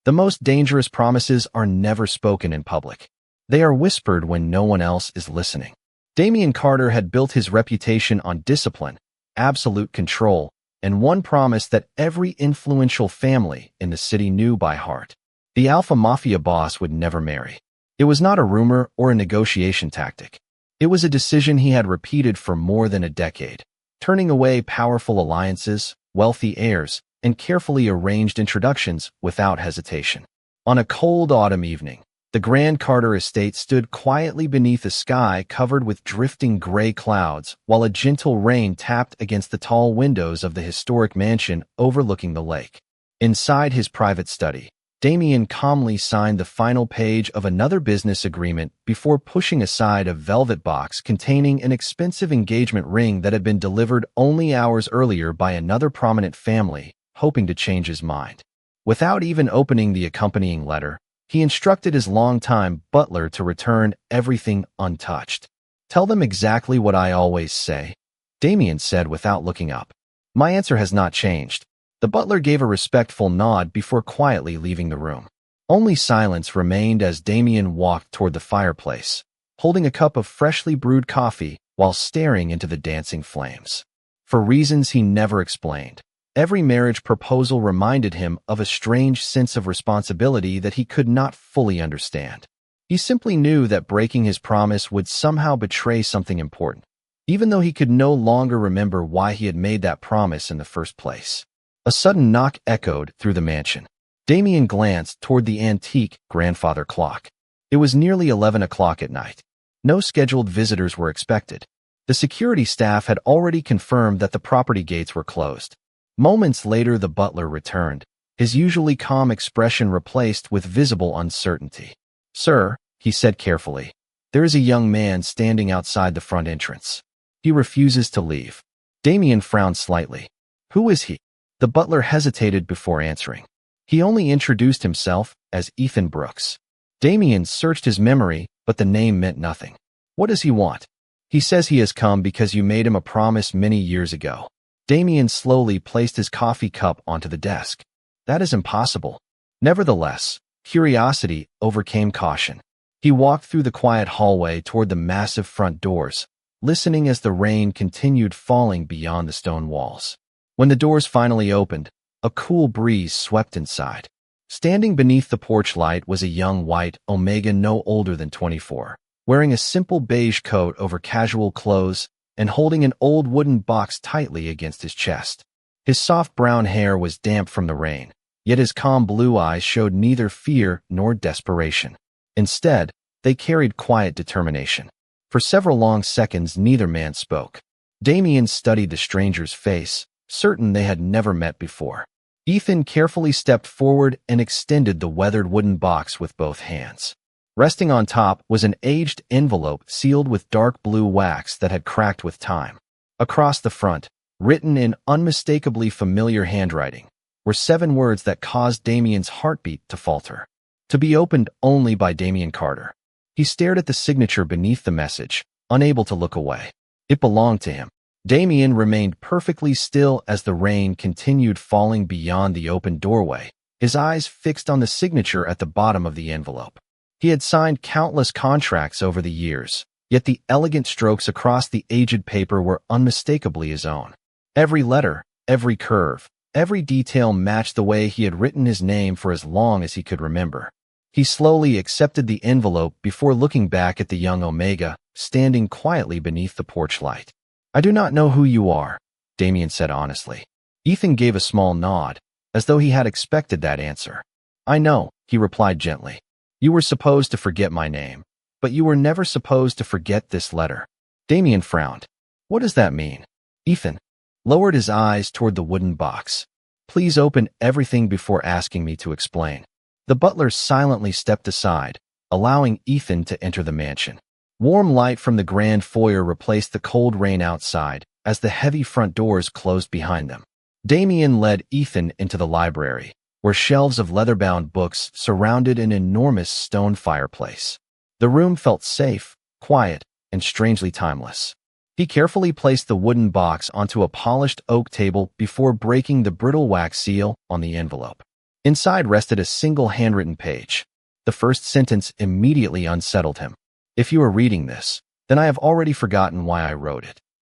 The most dangerous promises are never spoken in public. They are whispered when no one else is listening. Damian Carter had built his reputation on discipline, absolute control, and one promise that every influential family in the city knew by heart. The alpha mafia boss would never marry. It was not a rumor or a negotiation tactic. It was a decision he had repeated for more than a decade, turning away powerful alliances, wealthy heirs, and carefully arranged introductions without hesitation. On a cold autumn evening, the Grand Carter estate stood quietly beneath a sky covered with drifting gray clouds, while a gentle rain tapped against the tall windows of the historic mansion overlooking the lake. Inside his private study, Damian calmly signed the final page of another business agreement before pushing aside a velvet box containing an expensive engagement ring that had been delivered only hours earlier by another prominent family, hoping to change his mind. Without even opening the accompanying letter, he instructed his longtime butler to return everything untouched. "Tell them exactly what I always say," Damian said without looking up. "My answer has not changed." The butler gave a respectful nod before quietly leaving the room. Only silence remained as Damian walked toward the fireplace, holding a cup of freshly brewed coffee while staring into the dancing flames. For reasons he never explained, every marriage proposal reminded him of a strange sense of responsibility that he could not fully understand. He simply knew that breaking his promise would somehow betray something important, even though he could no longer remember why he had made that promise in the first place. A sudden knock echoed through the mansion. Damian glanced toward the antique grandfather clock. It was nearly 11 o'clock at night. No scheduled visitors were expected. The security staff had already confirmed that the property gates were closed. Moments later, the butler returned, his usually calm expression replaced with visible uncertainty. "Sir," he said carefully, "there is a young man standing outside the front entrance. He refuses to leave." Damian frowned slightly. "Who is he?" The butler hesitated before answering. He only introduced himself as Ethan Brooks. Damian searched his memory, but the name meant nothing. "What does he want?" "He says he has come because you made him a promise many years ago." Damian slowly placed his coffee cup onto the desk. "That is impossible." Nevertheless, curiosity overcame caution. He walked through the quiet hallway toward the massive front doors, listening as the rain continued falling beyond the stone walls. When the doors finally opened, a cool breeze swept inside. Standing beneath the porch light was a young white Omega no older than 24, wearing a simple beige coat over casual clothes and holding an old wooden box tightly against his chest. His soft brown hair was damp from the rain, yet his calm blue eyes showed neither fear nor desperation. Instead, they carried quiet determination. For several long seconds, neither man spoke. Damian studied the stranger's face, certain they had never met before. Ethan carefully stepped forward and extended the weathered wooden box with both hands. Resting on top was an aged envelope sealed with dark blue wax that had cracked with time. Across the front, written in unmistakably familiar handwriting, were 7 words that caused Damian's heartbeat to falter. To be opened only by Damian Carter. He stared at the signature beneath the message, unable to look away. It belonged to him. Damian remained perfectly still as the rain continued falling beyond the open doorway, his eyes fixed on the signature at the bottom of the envelope. He had signed countless contracts over the years, yet the elegant strokes across the aged paper were unmistakably his own. Every letter, every curve, every detail matched the way he had written his name for as long as he could remember. He slowly accepted the envelope before looking back at the young Omega, standing quietly beneath the porch light. "I do not know who you are," Damian said honestly. Ethan gave a small nod, as though he had expected that answer. "I know," he replied gently. "You were supposed to forget my name, but you were never supposed to forget this letter." Damian frowned. "What does that mean?" Ethan lowered his eyes toward the wooden box. "Please open everything before asking me to explain." The butler silently stepped aside, allowing Ethan to enter the mansion. Warm light from the grand foyer replaced the cold rain outside as the heavy front doors closed behind them. Damian led Ethan into the library, where shelves of leather-bound books surrounded an enormous stone fireplace. The room felt safe, quiet, and strangely timeless. He carefully placed the wooden box onto a polished oak table before breaking the brittle wax seal on the envelope. Inside rested a single handwritten page. The first sentence immediately unsettled him. If you are reading this, then I have already forgotten why I wrote it.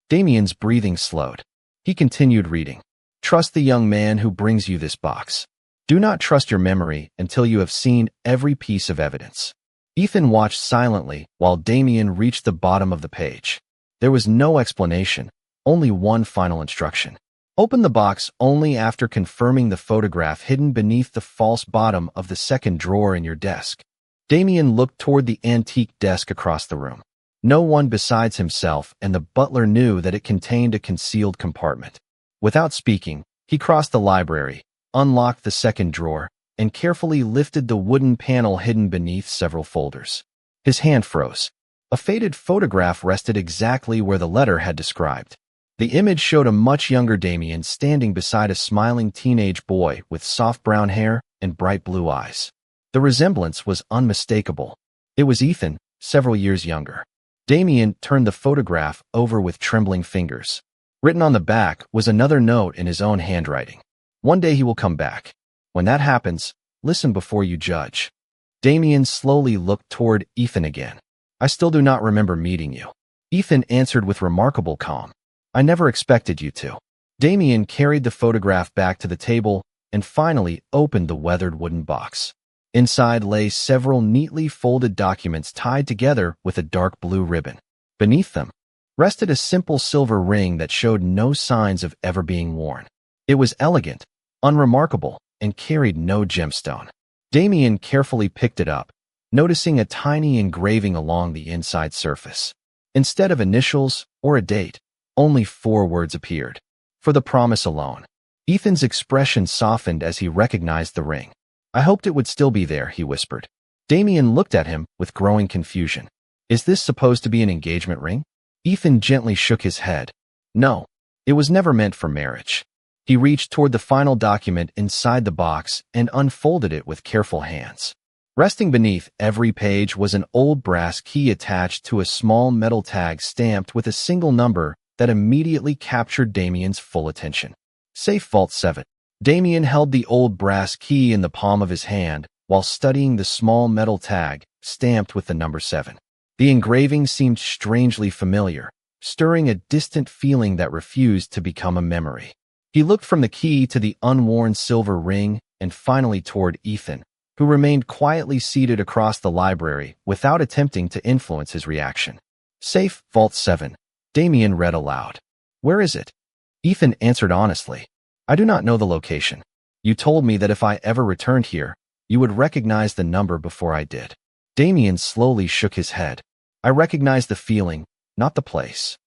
Damien's breathing slowed. He continued reading. Trust the young man who brings you this box. Do not trust your memory until you have seen every piece of evidence. Ethan watched silently while Damien reached the bottom of the page. There was no explanation, only one final instruction. Open the box only after confirming the photograph hidden beneath the false bottom of the second drawer in your desk. Damien looked toward the antique desk across the room. No one besides himself and the butler knew that it contained a concealed compartment. Without speaking, he crossed the library, unlocked the second drawer, and carefully lifted the wooden panel hidden beneath several folders. His hand froze. A faded photograph rested exactly where the letter had described. The image showed a much younger Damien standing beside a smiling teenage boy with soft brown hair and bright blue eyes. The resemblance was unmistakable. It was Ethan, several years younger. Damien turned the photograph over with trembling fingers. Written on the back was another note in his own handwriting. One day he will come back. When that happens, listen before you judge. Damien slowly looked toward Ethan again. I still do not remember meeting you. Ethan answered with remarkable calm. I never expected you to. Damien carried the photograph back to the table and finally opened the weathered wooden box. Inside lay several neatly folded documents tied together with a dark blue ribbon. Beneath them rested a simple silver ring that showed no signs of ever being worn. It was elegant, unremarkable, and carried no gemstone. Damien carefully picked it up, noticing a tiny engraving along the inside surface. Instead of initials or a date, only 4 words appeared. For the promise alone. Ethan's expression softened as he recognized the ring. I hoped it would still be there, he whispered. Damien looked at him with growing confusion. Is this supposed to be an engagement ring? Ethan gently shook his head. No, it was never meant for marriage. He reached toward the final document inside the box and unfolded it with careful hands. Resting beneath every page was an old brass key attached to a small metal tag stamped with a single number that immediately captured Damien's full attention. Safe Vault 7. Damien held the old brass key in the palm of his hand while studying the small metal tag stamped with the number 7. The engraving seemed strangely familiar, stirring a distant feeling that refused to become a memory. He looked from the key to the unworn silver ring and finally toward Ethan, who remained quietly seated across the library without attempting to influence his reaction. Safe Vault 7. Damien read aloud. Where is it? Ethan answered honestly. I do not know the location. You told me that if I ever returned here, you would recognize the number before I did. Damien slowly shook his head. I recognized the feeling, not the place.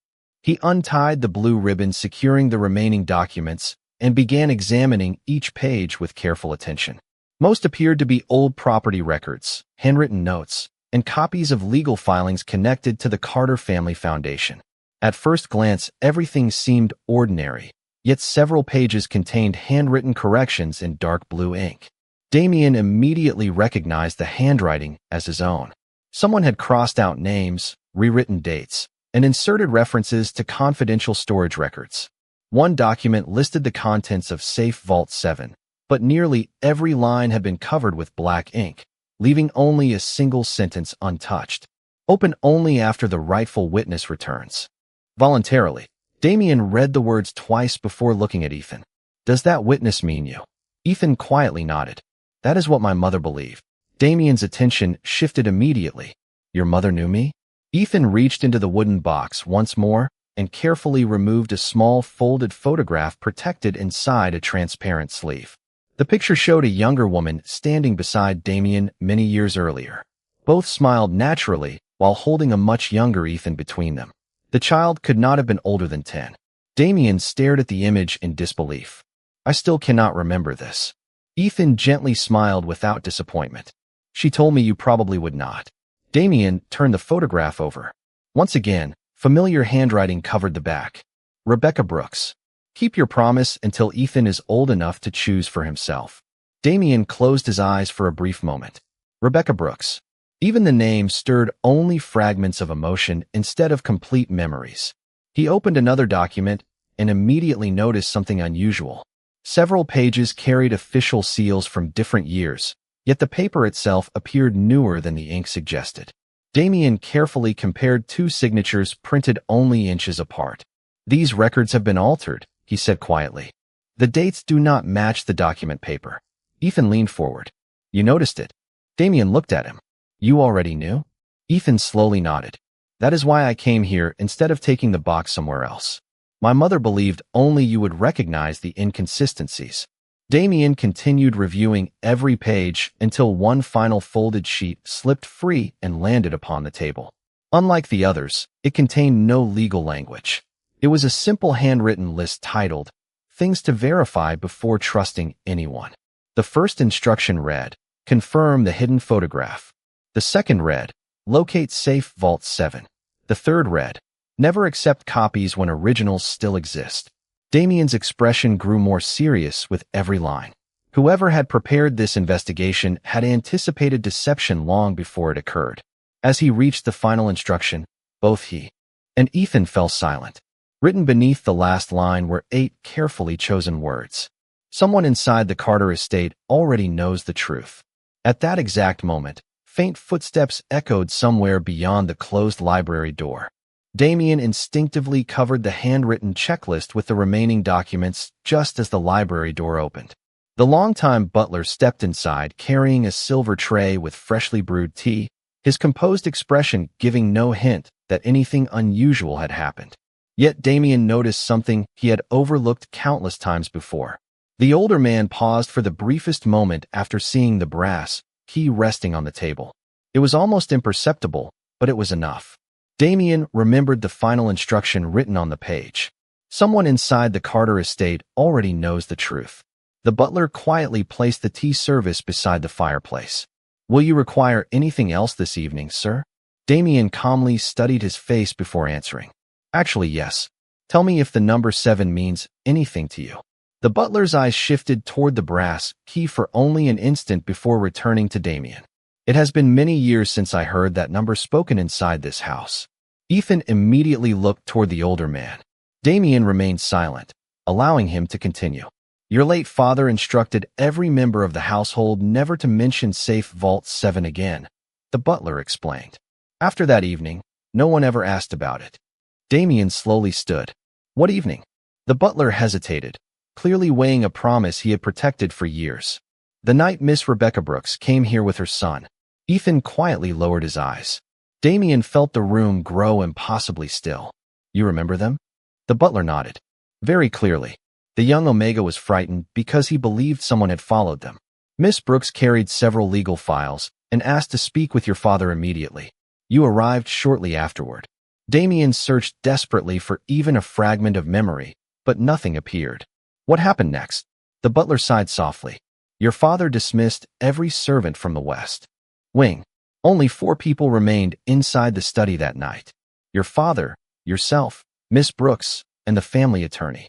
He untied the blue ribbon securing the remaining documents and began examining each page with careful attention. Most appeared to be old property records, handwritten notes, and copies of legal filings connected to the Carter Family Foundation. At first glance, everything seemed ordinary, yet several pages contained handwritten corrections in dark blue ink. Damien immediately recognized the handwriting as his own. Someone had crossed out names, rewritten dates, and inserted references to confidential storage records. One document listed the contents of Safe Vault 7, but nearly every line had been covered with black ink, leaving only a single sentence untouched. Open only after the rightful witness returns. Voluntarily, Damien read the words twice before looking at Ethan. Does that witness mean you? Ethan quietly nodded. That is what my mother believed. Damien's attention shifted immediately. Your mother knew me? Ethan reached into the wooden box once more and carefully removed a small folded photograph protected inside a transparent sleeve. The picture showed a younger woman standing beside Damien many years earlier. Both smiled naturally while holding a much younger Ethan between them. The child could not have been older than 10. Damien stared at the image in disbelief. I still cannot remember this. Ethan gently smiled without disappointment. She told me you probably would not. Damien turned the photograph over. Once again, familiar handwriting covered the back. Rebecca Brooks. Keep your promise until Ethan is old enough to choose for himself. Damien closed his eyes for a brief moment. Rebecca Brooks. Even the name stirred only fragments of emotion instead of complete memories. He opened another document and immediately noticed something unusual. Several pages carried official seals from different years, yet the paper itself appeared newer than the ink suggested. Damien carefully compared two signatures printed only inches apart. "These records have been altered," he said quietly. "The dates do not match the document paper." Ethan leaned forward. "You noticed it?" Damien looked at him. "You already knew?" Ethan slowly nodded. "That is why I came here instead of taking the box somewhere else. My mother believed only you would recognize the inconsistencies." Damien continued reviewing every page until one final folded sheet slipped free and landed upon the table. Unlike the others, it contained no legal language. It was a simple handwritten list titled, "Things to Verify Before Trusting Anyone." The first instruction read, "Confirm the hidden photograph." The second read, "Locate safe Vault 7." The third read, "Never accept copies when originals still exist." Damien's expression grew more serious with every line. Whoever had prepared this investigation had anticipated deception long before it occurred. As he reached the final instruction, both he and Ethan fell silent. Written beneath the last line were 8 carefully chosen words. "Someone inside the Carter estate already knows the truth." At that exact moment, faint footsteps echoed somewhere beyond the closed library door. Damien instinctively covered the handwritten checklist with the remaining documents just as the library door opened. The longtime butler stepped inside carrying a silver tray with freshly brewed tea, his composed expression giving no hint that anything unusual had happened. Yet Damien noticed something he had overlooked countless times before. The older man paused for the briefest moment after seeing the brass key resting on the table. It was almost imperceptible, but it was enough. Damien remembered the final instruction written on the page. "Someone inside the Carter estate already knows the truth." The butler quietly placed the tea service beside the fireplace. "Will you require anything else this evening, sir?" Damien calmly studied his face before answering. "Actually, yes. Tell me if the number 7 means anything to you." The butler's eyes shifted toward the brass key for only an instant before returning to Damien. "It has been many years since I heard that number spoken inside this house." Ethan immediately looked toward the older man. Damien remained silent, allowing him to continue. "Your late father instructed every member of the household never to mention safe Vault 7 again," the butler explained. "After that evening, no one ever asked about it." Damien slowly stood. "What evening?" The butler hesitated, clearly weighing a promise he had protected for years. "The night Miss Rebecca Brooks came here with her son." Ethan quietly lowered his eyes. Damien felt the room grow impossibly still. "You remember them?" The butler nodded. "Very clearly. The young Omega was frightened because he believed someone had followed them. Miss Brooks carried several legal files and asked to speak with your father immediately. You arrived shortly afterward." Damien searched desperately for even a fragment of memory, but nothing appeared. "What happened next?" The butler sighed softly. "Your father dismissed every servant from the West Wing. Only 4 people remained inside the study that night. Your father, yourself, Miss Brooks, and the family attorney."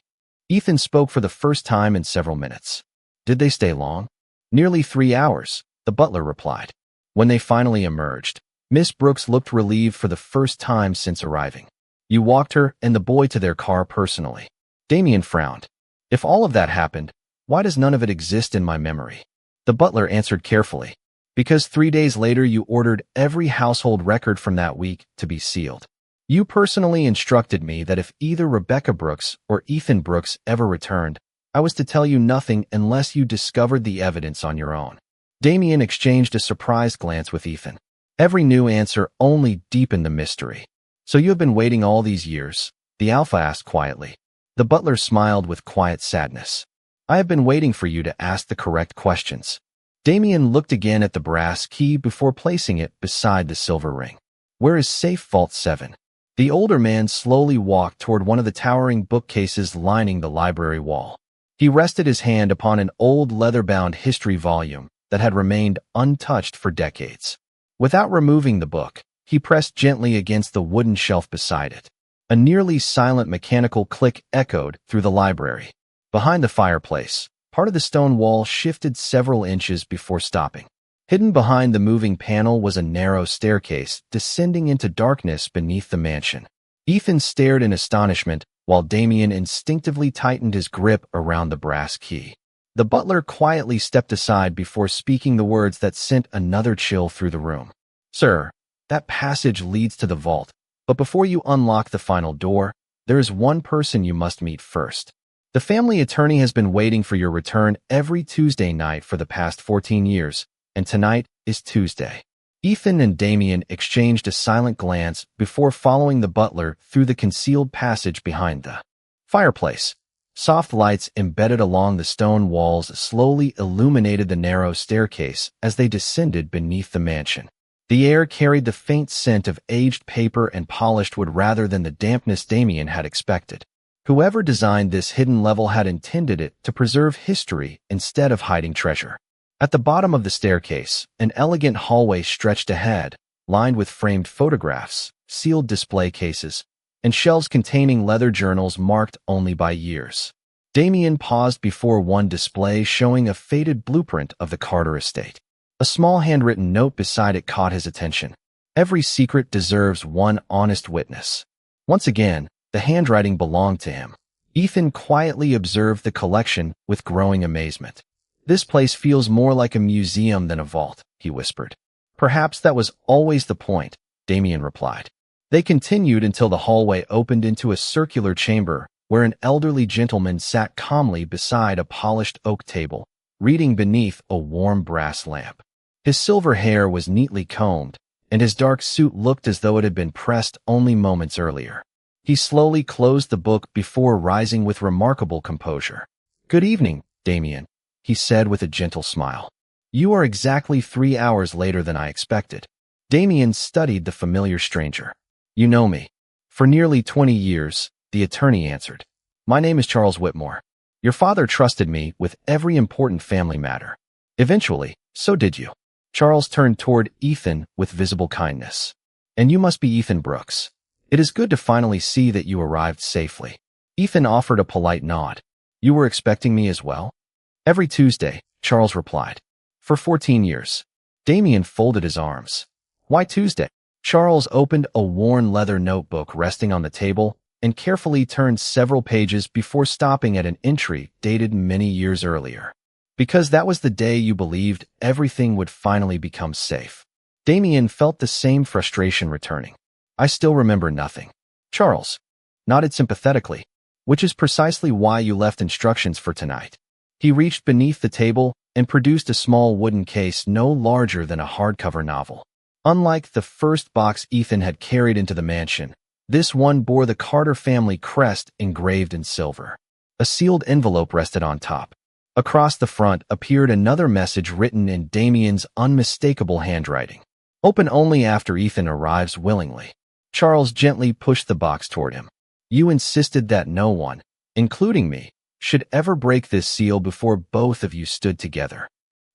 Ethan spoke for the first time in several minutes. "Did they stay long?" "Nearly 3 hours," the butler replied. When they finally emerged, Miss Brooks looked relieved for the first time since arriving. "You walked her and the boy to their car personally." Damien frowned. "If all of that happened, why does none of it exist in my memory?" The butler answered carefully. "Because 3 days later you ordered every household record from that week to be sealed. You personally instructed me that if either Rebecca Brooks or Ethan Brooks ever returned, I was to tell you nothing unless you discovered the evidence on your own." Damien exchanged a surprised glance with Ethan. Every new answer only deepened the mystery. "So you have been waiting all these years?" the alpha asked quietly. The butler smiled with quiet sadness. "I have been waiting for you to ask the correct questions." Damien looked again at the brass key before placing it beside the silver ring. "Where is safe Vault 7? The older man slowly walked toward one of the towering bookcases lining the library wall. He rested his hand upon an old leather-bound history volume that had remained untouched for decades. Without removing the book, he pressed gently against the wooden shelf beside it. A nearly silent mechanical click echoed through the library. Behind the fireplace, part of the stone wall shifted several inches before stopping. Hidden behind the moving panel was a narrow staircase descending into darkness beneath the mansion. Ethan stared in astonishment while Damien instinctively tightened his grip around the brass key. The butler quietly stepped aside before speaking the words that sent another chill through the room. "Sir, that passage leads to the vault, but before you unlock the final door, there is one person you must meet first. The family attorney has been waiting for your return every Tuesday night for the past 14 years, and tonight is Tuesday." Ethan and Damien exchanged a silent glance before following the butler through the concealed passage behind the fireplace. Soft lights embedded along the stone walls slowly illuminated the narrow staircase as they descended beneath the mansion. The air carried the faint scent of aged paper and polished wood rather than the dampness Damien had expected. Whoever designed this hidden level had intended it to preserve history instead of hiding treasure. At the bottom of the staircase, an elegant hallway stretched ahead, lined with framed photographs, sealed display cases, and shelves containing leather journals marked only by years. Damien paused before one display showing a faded blueprint of the Carter estate. A small handwritten note beside it caught his attention. "Every secret deserves one honest witness." Once again, the handwriting belonged to him. Ethan quietly observed the collection with growing amazement. "This place feels more like a museum than a vault," he whispered. "Perhaps that was always the point," Damien replied. They continued until the hallway opened into a circular chamber where an elderly gentleman sat calmly beside a polished oak table, reading beneath a warm brass lamp. His silver hair was neatly combed, and his dark suit looked as though it had been pressed only moments earlier. He slowly closed the book before rising with remarkable composure. "Good evening, Damien," he said with a gentle smile. "You are exactly 3 hours later than I expected." Damien studied the familiar stranger. "You know me." "For nearly 20 years, the attorney answered. "My name is Charles Whitmore. Your father trusted me with every important family matter. Eventually, so did you." Charles turned toward Ethan with visible kindness. "And you must be Ethan Brooks. It is good to finally see that you arrived safely." Ethan offered a polite nod. "You were expecting me as well?" "Every Tuesday," Charles replied. "For 14 years." Damien folded his arms. "Why Tuesday?" Charles opened a worn leather notebook resting on the table and carefully turned several pages before stopping at an entry dated many years earlier. "Because that was the day you believed everything would finally become safe." Damien felt the same frustration returning. "I still remember nothing." Charles nodded sympathetically. "Which is precisely why you left instructions for tonight." He reached beneath the table and produced a small wooden case no larger than a hardcover novel. Unlike the first box Ethan had carried into the mansion, this one bore the Carter family crest engraved in silver. A sealed envelope rested on top. Across the front appeared another message written in Damien's unmistakable handwriting. "Open only after Ethan arrives willingly." Charles gently pushed the box toward him. "You insisted that no one, including me, should ever break this seal before both of you stood together."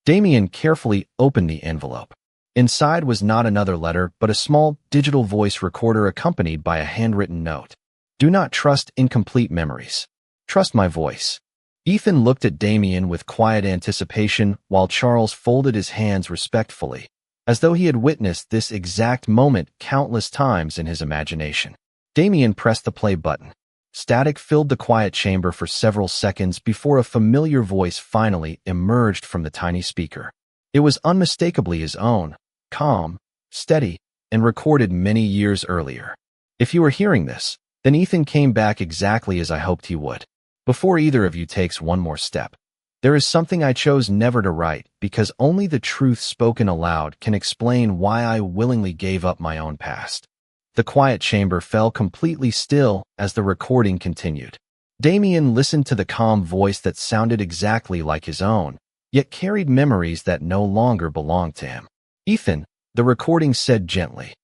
Damien carefully opened the envelope. Inside was not another letter, but a small digital voice recorder accompanied by a handwritten note. "Do not trust incomplete memories. Trust my voice." Ethan looked at Damien with quiet anticipation while Charles folded his hands respectfully, as though he had witnessed this exact moment countless times in his imagination. Damien pressed the play button. Static filled the quiet chamber for several seconds before a familiar voice finally emerged from the tiny speaker. It was unmistakably his own, calm, steady, and recorded many years earlier. "If you are hearing this, then Ethan came back exactly as I hoped he would. Before either of you takes one more step, there is something I chose never to write because only the truth spoken aloud can explain why I willingly gave up my own past." The quiet chamber fell completely still as the recording continued. Damien listened to the calm voice that sounded exactly like his own, yet carried memories that no longer belonged to him. "Ethan," the recording said gently,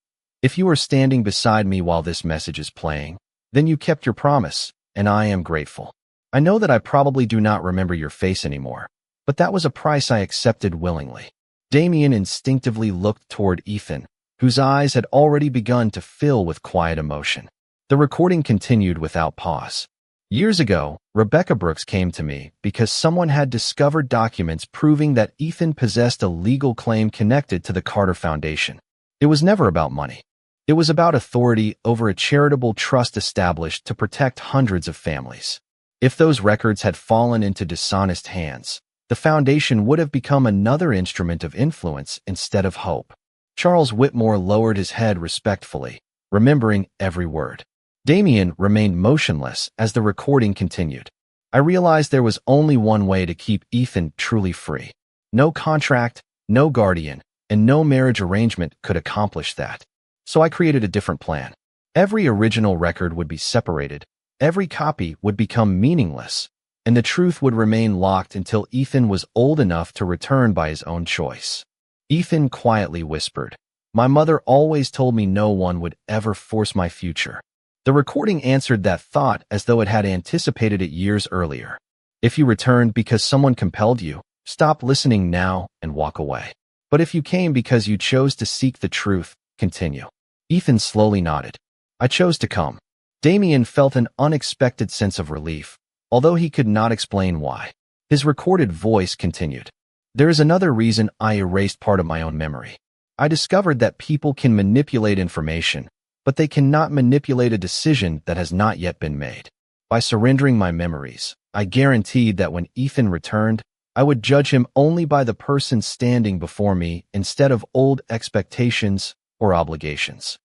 "if you are standing beside me while this message is playing, then you kept your promise, and I am grateful. I know that I probably do not remember your face anymore, but that was a price I accepted willingly." Damien instinctively looked toward Ethan, whose eyes had already begun to fill with quiet emotion. The recording continued without pause. "Years ago, Rebecca Brooks came to me because someone had discovered documents proving that Ethan possessed a legal claim connected to the Carter Foundation. It was never about money. It was about authority over a charitable trust established to protect hundreds of families. If those records had fallen into dishonest hands, the foundation would have become another instrument of influence instead of hope. Charles Whitmore lowered his head respectfully, remembering every word. Damien remained motionless as the recording continued. I realized there was only one way to keep Ethan truly free. No contract, no guardian, and no marriage arrangement could accomplish that. So I created a different plan. Every original record would be separated, every copy would become meaningless, and the truth would remain locked until Ethan was old enough to return by his own choice. Ethan quietly whispered, "My mother always told me no one would ever force my future." The recording answered that thought as though it had anticipated it years earlier. If you returned because someone compelled you, stop listening now and walk away. But if you came because you chose to seek the truth, continue. Ethan slowly nodded. I chose to come. Damien felt an unexpected sense of relief, although he could not explain why. His recorded voice continued. There is another reason I erased part of my own memory. I discovered that people can manipulate information, but they cannot manipulate a decision that has not yet been made. By surrendering my memories, I guaranteed that when Ethan returned, I would judge him only by the person standing before me instead of old expectations or obligations.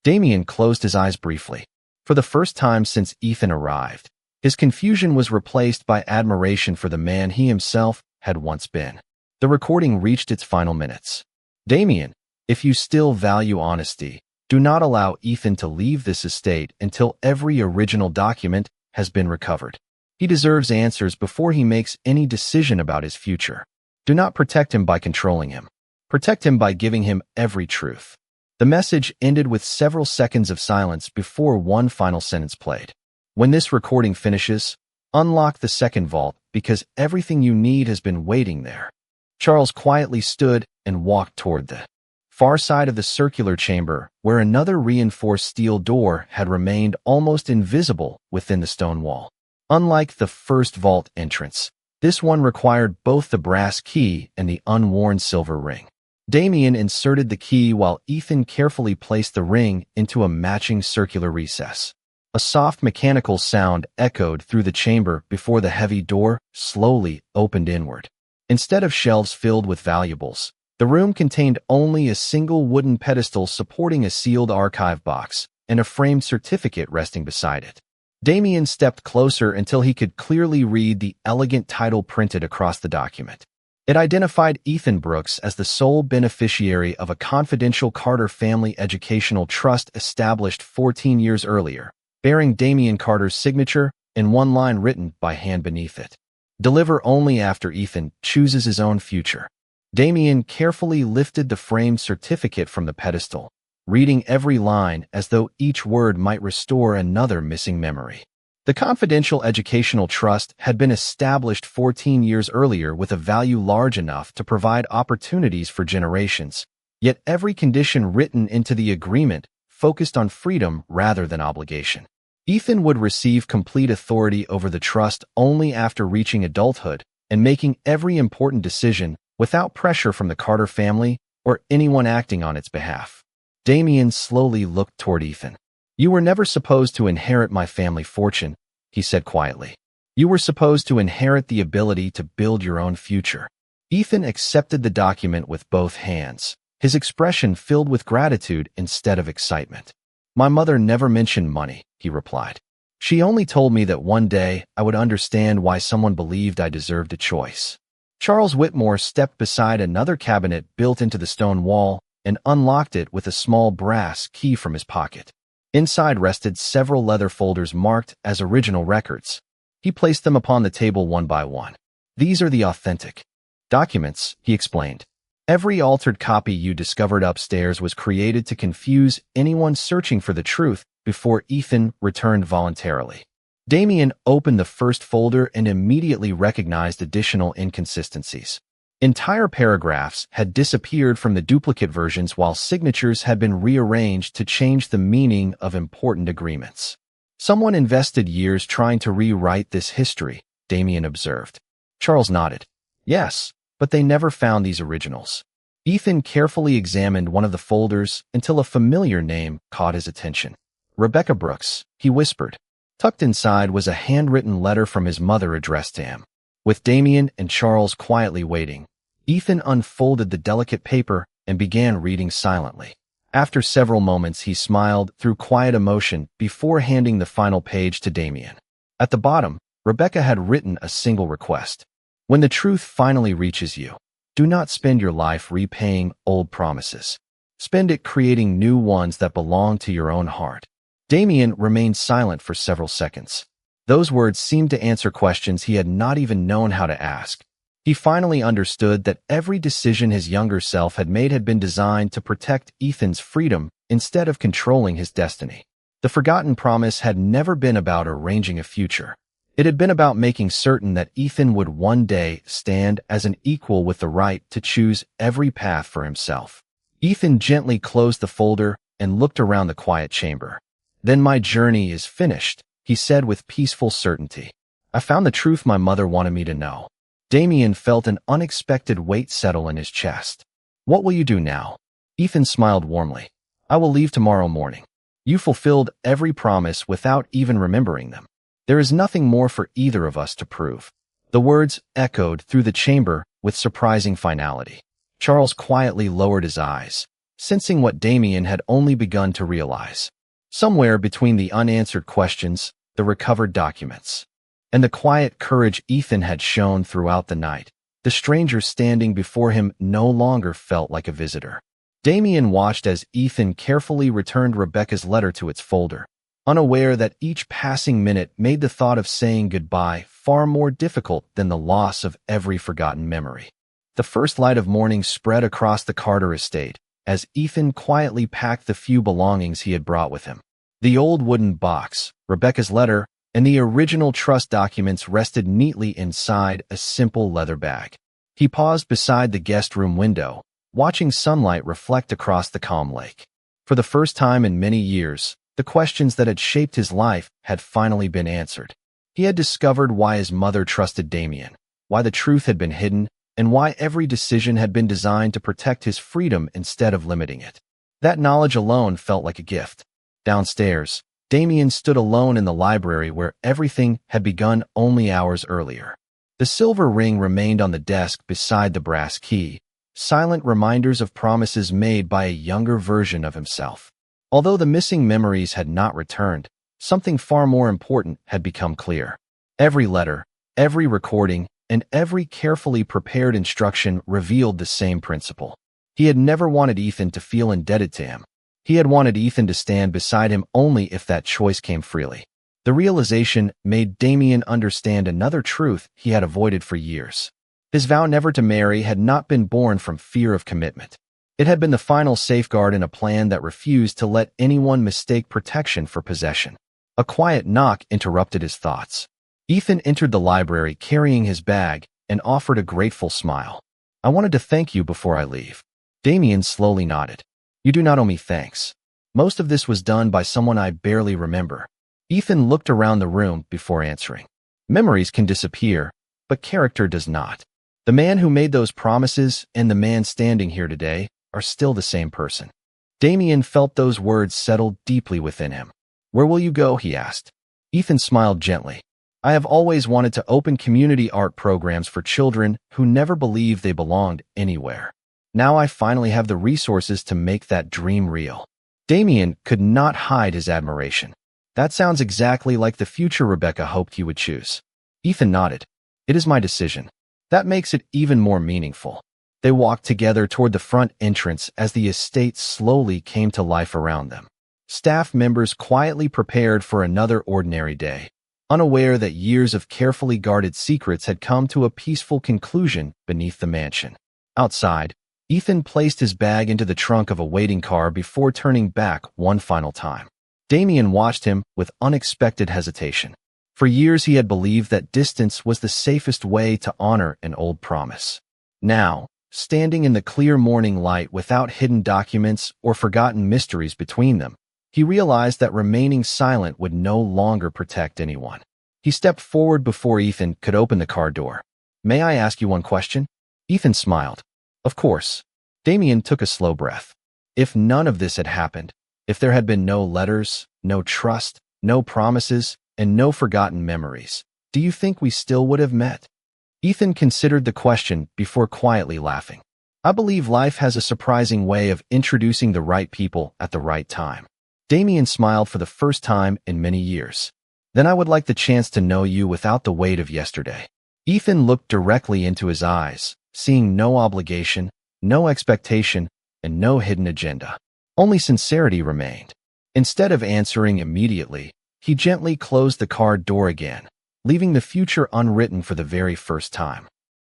Damien closed his eyes briefly. For the first time since Ethan arrived, his confusion was replaced by admiration for the man he himself had once been. The recording reached its final minutes. Damien, if you still value honesty, do not allow Ethan to leave this estate until every original document has been recovered. He deserves answers before he makes any decision about his future. Do not protect him by controlling him. Protect him by giving him every truth. The message ended with several seconds of silence before one final sentence played. When this recording finishes, unlock the second vault because everything you need has been waiting there. Charles quietly stood and walked toward the far side of the circular chamber where another reinforced steel door had remained almost invisible within the stone wall. Unlike the first vault entrance, this one required both the brass key and the unworn silver ring. Damien inserted the key while Ethan carefully placed the ring into a matching circular recess. A soft mechanical sound echoed through the chamber before the heavy door slowly opened inward. Instead of shelves filled with valuables, the room contained only a single wooden pedestal supporting a sealed archive box and a framed certificate resting beside it. Damien stepped closer until he could clearly read the elegant title printed across the document. It identified Ethan Brooks as the sole beneficiary of a confidential Carter family educational trust established 14 years earlier, bearing Damien Carter's signature and one line written by hand beneath it. Deliver only after Ethan chooses his own future. Damien carefully lifted the framed certificate from the pedestal, reading every line as though each word might restore another missing memory. The confidential educational trust had been established 14 years earlier with a value large enough to provide opportunities for generations, yet every condition written into the agreement focused on freedom rather than obligation. Ethan would receive complete authority over the trust only after reaching adulthood and making every important decision without pressure from the Carter family or anyone acting on its behalf. Damien slowly looked toward Ethan. You were never supposed to inherit my family fortune, he said quietly. You were supposed to inherit the ability to build your own future. Ethan accepted the document with both hands, his expression filled with gratitude instead of excitement. My mother never mentioned money, he replied. She only told me that one day I would understand why someone believed I deserved a choice. Charles Whitmore stepped beside another cabinet built into the stone wall and unlocked it with a small brass key from his pocket. Inside rested several leather folders marked as original records. He placed them upon the table one by one. These are the authentic documents, he explained. Every altered copy you discovered upstairs was created to confuse anyone searching for the truth before Ethan returned voluntarily. Damien opened the first folder and immediately recognized additional inconsistencies. Entire paragraphs had disappeared from the duplicate versions while signatures had been rearranged to change the meaning of important agreements. Someone invested years trying to rewrite this history, Damien observed. Charles nodded. Yes, but they never found these originals. Ethan carefully examined one of the folders until a familiar name caught his attention. Rebecca Brooks, he whispered. Tucked inside was a handwritten letter from his mother addressed to him. With Damien and Charles quietly waiting, Ethan unfolded the delicate paper and began reading silently. After several moments, he smiled through quiet emotion before handing the final page to Damien. At the bottom, Rebecca had written a single request. When the truth finally reaches you, do not spend your life repaying old promises. Spend it creating new ones that belong to your own heart. Damien remained silent for several seconds. Those words seemed to answer questions he had not even known how to ask. He finally understood that every decision his younger self had made had been designed to protect Ethan's freedom instead of controlling his destiny. The forgotten promise had never been about arranging a future. It had been about making certain that Ethan would one day stand as an equal with the right to choose every path for himself. Ethan gently closed the folder and looked around the quiet chamber. Then my journey is finished, he said with peaceful certainty. I found the truth my mother wanted me to know. Damien felt an unexpected weight settle in his chest. What will you do now? Ethan smiled warmly. I will leave tomorrow morning. You fulfilled every promise without even remembering them. There is nothing more for either of us to prove. The words echoed through the chamber with surprising finality. Charles quietly lowered his eyes, sensing what Damien had only begun to realize. Somewhere between the unanswered questions, the recovered documents, and the quiet courage Ethan had shown throughout the night, the stranger standing before him no longer felt like a visitor. Damien watched as Ethan carefully returned Rebecca's letter to its folder, unaware that each passing minute made the thought of saying goodbye far more difficult than the loss of every forgotten memory. The first light of morning spread across the Carter estate as Ethan quietly packed the few belongings he had brought with him. The old wooden box, Rebecca's letter, and the original trust documents rested neatly inside a simple leather bag. He paused beside the guest room window, watching sunlight reflect across the calm lake. For the first time in many years, the questions that had shaped his life had finally been answered. He had discovered why his mother trusted Damien, why the truth had been hidden, and why every decision had been designed to protect his freedom instead of limiting it. That knowledge alone felt like a gift. Downstairs, Damien stood alone in the library where everything had begun only hours earlier. The silver ring remained on the desk beside the brass key, silent reminders of promises made by a younger version of himself. Although the missing memories had not returned, something far more important had become clear. Every letter, every recording, and every carefully prepared instruction revealed the same principle. He had never wanted Ethan to feel indebted to him. He had wanted Ethan to stand beside him only if that choice came freely. The realization made Damien understand another truth he had avoided for years. His vow never to marry had not been born from fear of commitment. It had been the final safeguard in a plan that refused to let anyone mistake protection for possession. A quiet knock interrupted his thoughts. Ethan entered the library carrying his bag and offered a grateful smile. I wanted to thank you before I leave. Damien slowly nodded. You do not owe me thanks. Most of this was done by someone I barely remember. Ethan looked around the room before answering. Memories can disappear, but character does not. The man who made those promises and the man standing here today are still the same person. Damien felt those words settle deeply within him. Where will you go? He asked. Ethan smiled gently. I have always wanted to open community art programs for children who never believed they belonged anywhere. Now I finally have the resources to make that dream real. Damien could not hide his admiration. That sounds exactly like the future Rebecca hoped he would choose. Ethan nodded. It is my decision. That makes it even more meaningful. They walked together toward the front entrance as the estate slowly came to life around them. Staff members quietly prepared for another ordinary day, unaware that years of carefully guarded secrets had come to a peaceful conclusion beneath the mansion. Outside, Ethan placed his bag into the trunk of a waiting car before turning back one final time. Damien watched him with unexpected hesitation. For years he had believed that distance was the safest way to honor an old promise. Now, standing in the clear morning light without hidden documents or forgotten mysteries between them, he realized that remaining silent would no longer protect anyone. He stepped forward before Ethan could open the car door. May I ask you one question? Ethan smiled. Of course. Damien took a slow breath. If none of this had happened, if there had been no letters, no trust, no promises, and no forgotten memories, do you think we still would have met? Ethan considered the question before quietly laughing. I believe life has a surprising way of introducing the right people at the right time. Damien smiled for the first time in many years. Then I would like the chance to know you without the weight of yesterday. Ethan looked directly into his eyes, seeing no obligation, no expectation, and no hidden agenda. Only sincerity remained. Instead of answering immediately, he gently closed the car door again, leaving the future unwritten for the very first time.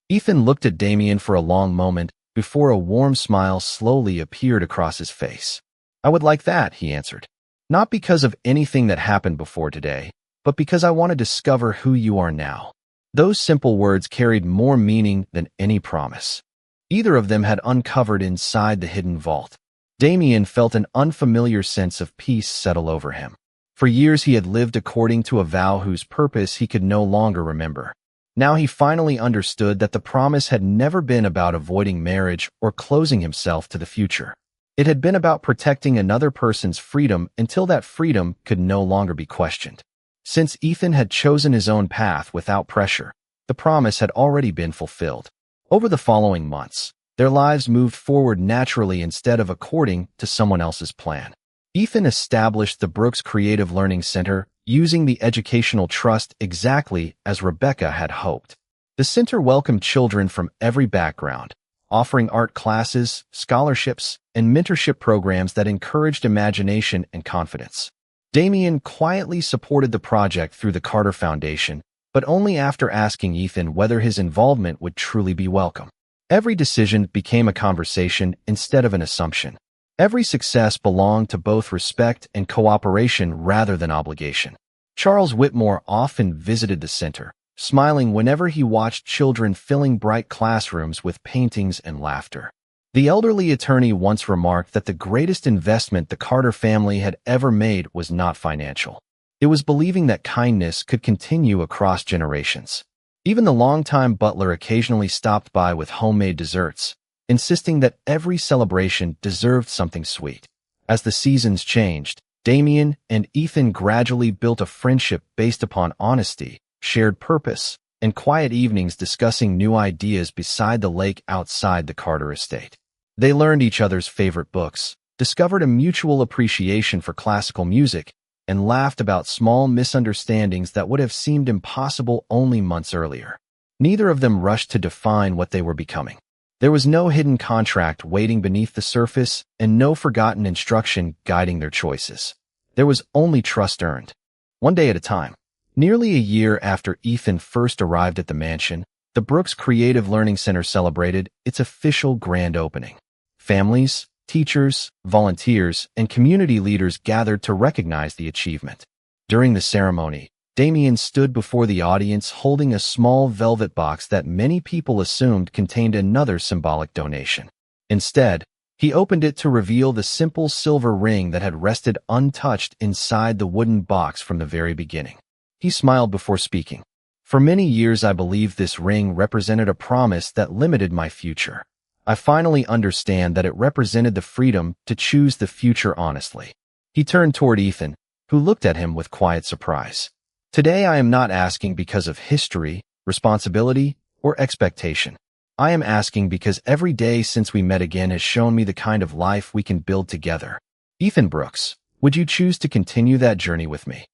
Ethan looked at Damien for a long moment before a warm smile slowly appeared across his face. I would like that, he answered. Not because of anything that happened before today, but because I want to discover who you are now. Those simple words carried more meaning than any promise. Either of them had uncovered inside the hidden vault. Damien felt an unfamiliar sense of peace settle over him. For years he had lived according to a vow whose purpose he could no longer remember. Now he finally understood that the promise had never been about avoiding marriage or closing himself to the future. It had been about protecting another person's freedom until that freedom could no longer be questioned. Since Ethan had chosen his own path without pressure, the promise had already been fulfilled. Over the following months, their lives moved forward naturally instead of according to someone else's plan. Ethan established the Brooks Creative Learning Center using the educational trust exactly as Rebecca had hoped. The center welcomed children from every background, offering art classes, scholarships, and mentorship programs that encouraged imagination and confidence. Damien quietly supported the project through the Carter Foundation, but only after asking Ethan whether his involvement would truly be welcome. Every decision became a conversation instead of an assumption. Every success belonged to both respect and cooperation rather than obligation. Charles Whitmore often visited the center, smiling whenever he watched children filling bright classrooms with paintings and laughter. The elderly attorney once remarked that the greatest investment the Carter family had ever made was not financial. It was believing that kindness could continue across generations. Even the longtime butler occasionally stopped by with homemade desserts, insisting that every celebration deserved something sweet. As the seasons changed, Damien and Ethan gradually built a friendship based upon honesty, shared purpose, and quiet evenings discussing new ideas beside the lake outside the Carter estate. They learned each other's favorite books, discovered a mutual appreciation for classical music, and laughed about small misunderstandings that would have seemed impossible only months earlier. Neither of them rushed to define what they were becoming. There was no hidden contract waiting beneath the surface and no forgotten instruction guiding their choices. There was only trust earned, one day at a time. Nearly a year after Ethan first arrived at the mansion, the Brooks Creative Learning Center celebrated its official grand opening. Families, teachers, volunteers, and community leaders gathered to recognize the achievement. During the ceremony, Damien stood before the audience holding a small velvet box that many people assumed contained another symbolic donation. Instead, he opened it to reveal the simple silver ring that had rested untouched inside the wooden box from the very beginning. He smiled before speaking. For many years I believed this ring represented a promise that limited my future. I finally understand that it represented the freedom to choose the future honestly. He turned toward Ethan, who looked at him with quiet surprise. Today I am not asking because of history, responsibility, or expectation. I am asking because every day since we met again has shown me the kind of life we can build together. Ethan Brooks, would you choose to continue that journey with me?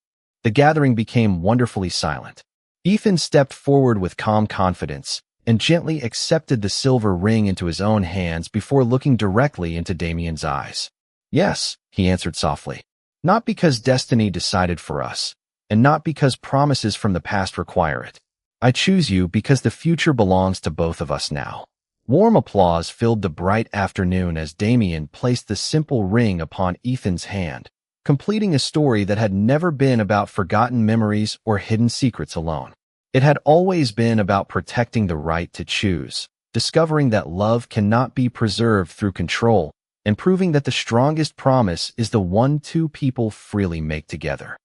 The gathering became wonderfully silent. Ethan stepped forward with calm confidence and gently accepted the silver ring into his own hands before looking directly into Damien's eyes. Yes, he answered softly. Not because destiny decided for us, and not because promises from the past require it. I choose you because the future belongs to both of us now. Warm applause filled the bright afternoon as Damien placed the simple ring upon Ethan's hand, completing a story that had never been about forgotten memories or hidden secrets alone. It had always been about protecting the right to choose, discovering that love cannot be preserved through control, and proving that the strongest promise is the one two people freely make together.